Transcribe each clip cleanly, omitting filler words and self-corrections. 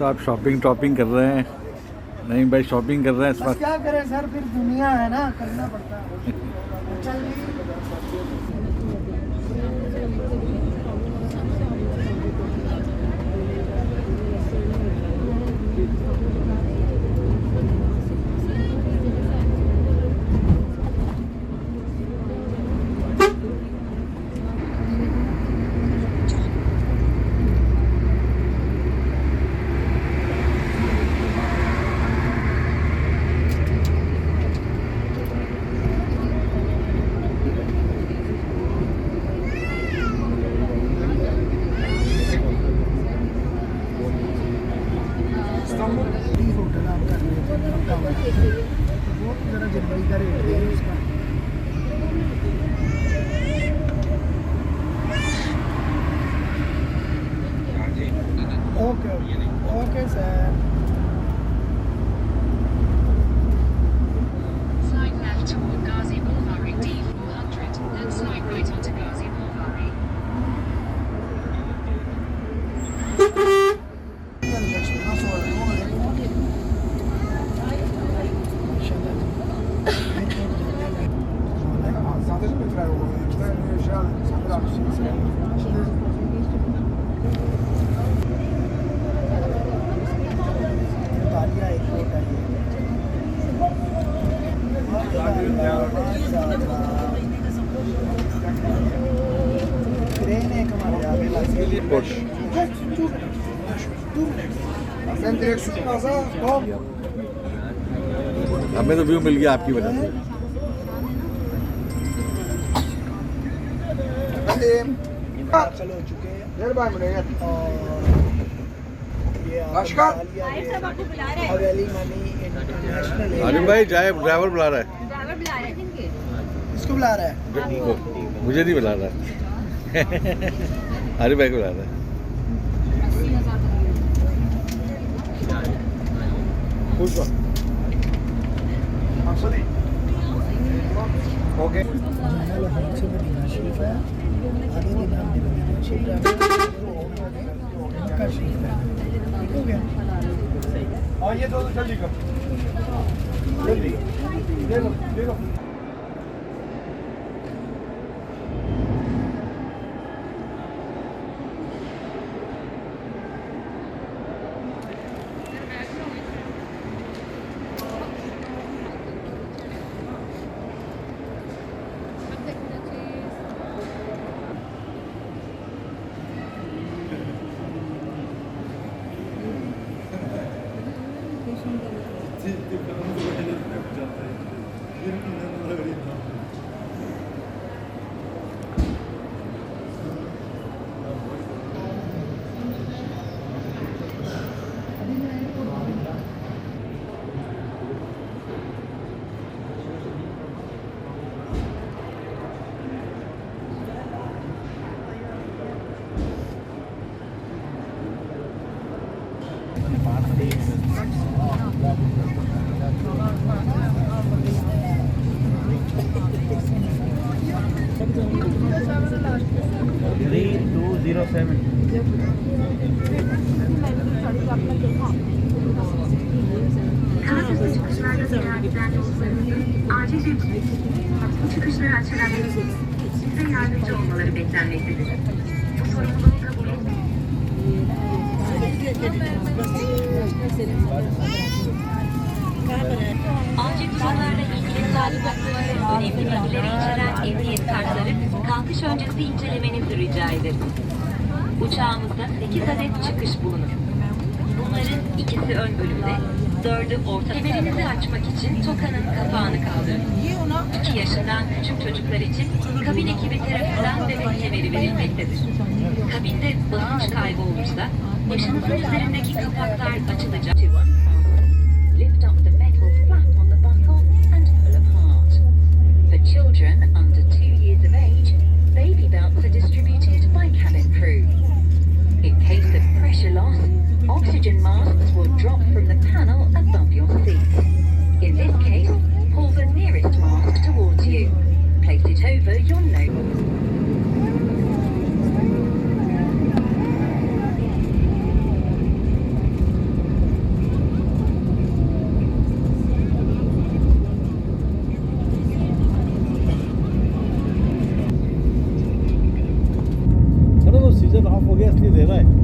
साहब shopping topping कर रहे हैं। नहीं भाई शॉपिंग कर रहे हैं इस वक्त। क्या करें सर, फिर दुनिया है ना, करना पड़ता है। Okay sir. Slide left toward Ghazi Bulvari D400, then slide right onto Ghazi Bulvari. Antalya airport है ट्रेन एक हमारे आगे हमें तो व्यू मिल गया आपकी वजह से। चलो चुके हैं हवेली मनी इंटरनेशनल। अरे भाई जाए, ड्राइवर बुला रहा है। इसको बुला रहा है, मुझे नहीं बुला रहा है। अरे भाई को बुला रहा है। ओके मदीना शरीफ है, आगे के नाम मदीना शरीफ है, मक्का शरीफ है। ठीक हो गया? और ये दो जल्दी कर, जल्दी ले लो ले लो। Çıkışları açılarak size yardımcı olmaları beklenmektedir. Bu sorumluluğu kabul etmeyin. Acil durumlarla ilgili sağlık noktalarının önemli bilgileri içeren emniyet kartları kalkış öncesi incelemenizi rica ederim. Uçağımızda 8 adet çıkış bulunur. Bunların ikisi ön bölümde, 4'ü orta. Kemerinizi açmak için tokanın kapağını kaldırın. 2 yaşından küçük çocuklar için kabin ekibi tarafından bebek kemeri verilmektedir. Kabinde basınç kaybı olursa başınızın üzerindeki kapaklar açılacak. Lift up the metal flap on the buckle and pull apart. For children under 2 years of age, baby belts are distributed by cabin crew. In case of pressure loss, oxygen masks will drop from the panel above your seat. In this case, pull the nearest mask towards you. Place it over your nose. Of हो गया इसलिए दे रहा है।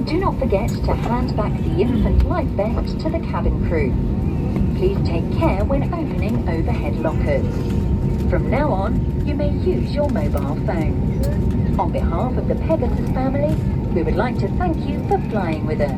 Do not forget to hand back the infant life vest to the cabin crew. Please take care when opening overhead lockers. From now on, you may use your mobile phone. On behalf of the Pegasus family, we would like to thank you for flying with us.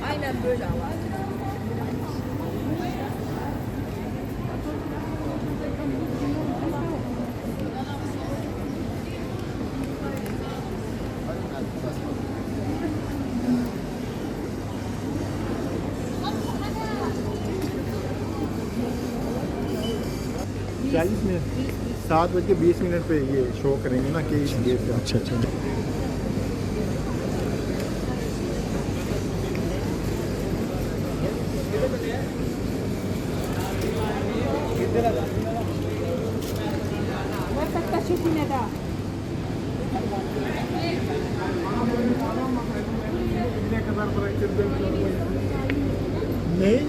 Aynen böyle ama. Minute 7:20 पे ये show करेंगे ना कि इस gate पे। अच्छा अच्छा। नहीं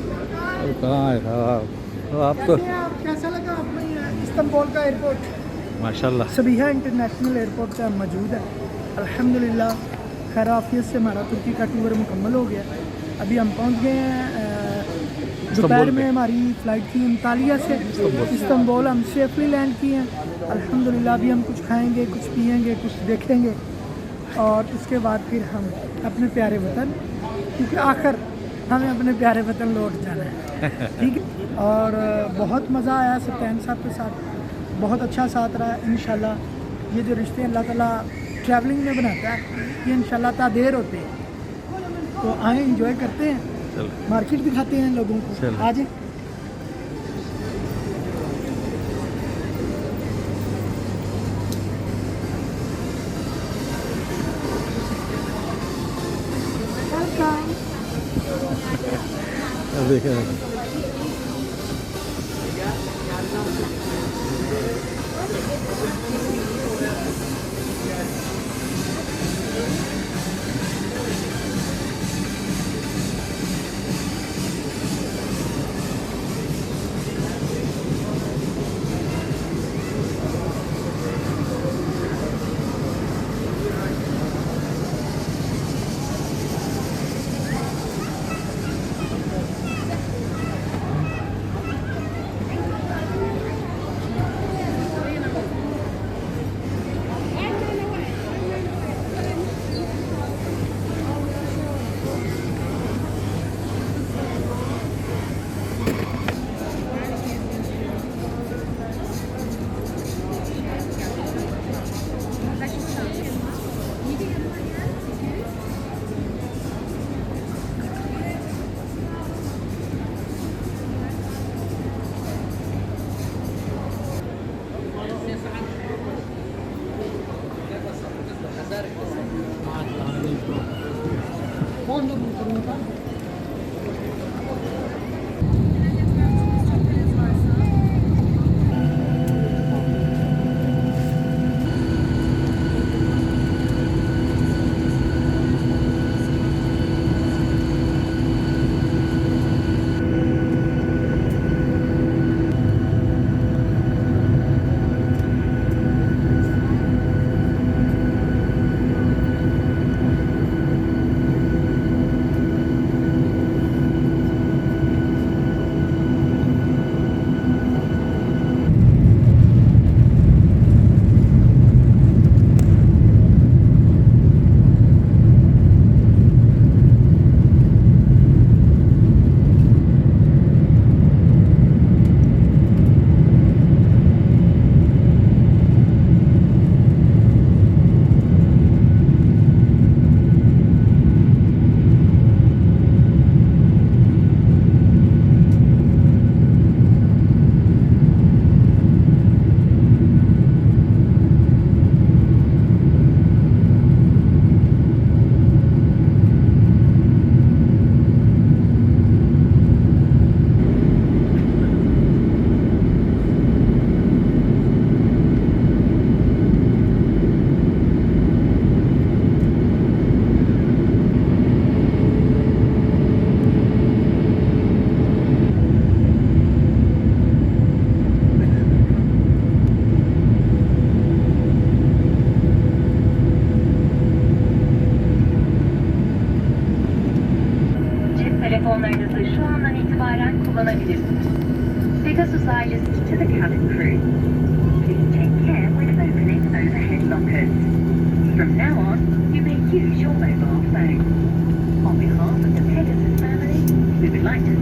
कहाँ है साहब? तो आप तो कैसा लगा आपको इस्तांबुल का एयरपोर्ट? माशाल्लाह सबिहा इंटरनेशनल एयरपोर्ट से हम मौजूद है। अल्हम्दुलिल्लाह खैर आफियत से हमारा तुर्की का टूर मुकम्मल हो गया। अभी हम पहुंच गए हैं दोपहर में हमारी फ़्लाइट थी अंतालिया से इस्तांबुल। हम सेफली लैंड किए हैं अल्हम्दुलिल्लाह। अभी हम कुछ खाएंगे, कुछ पिएंगे, कुछ देखेंगे और उसके बाद फिर हम अपने प्यारे वतन, क्योंकि आखिर हमें अपने प्यारे वतन लौट जाना है। ठीक है। और बहुत मज़ा आया सत्यान साहब के साथ, बहुत अच्छा साथ रहा। इंशाल्लाह ये जो रिश्ते अल्लाह ताला ट्रैवलिंग में बनाता है ये इंशाल्लाह तादेर होते हैं। तो आए इंजॉय करते हैं, चलो मार्केट दिखाते हैं लोगों को। चलो। आज अब देखा telefonlarınızı şu andan itibaren kullanabilirsiniz. Pegasus ailesi to the cabin crew. Please take care when opening overhead lockers. From now on, you may use your mobile phone. On behalf of the Pegasus family, we would like to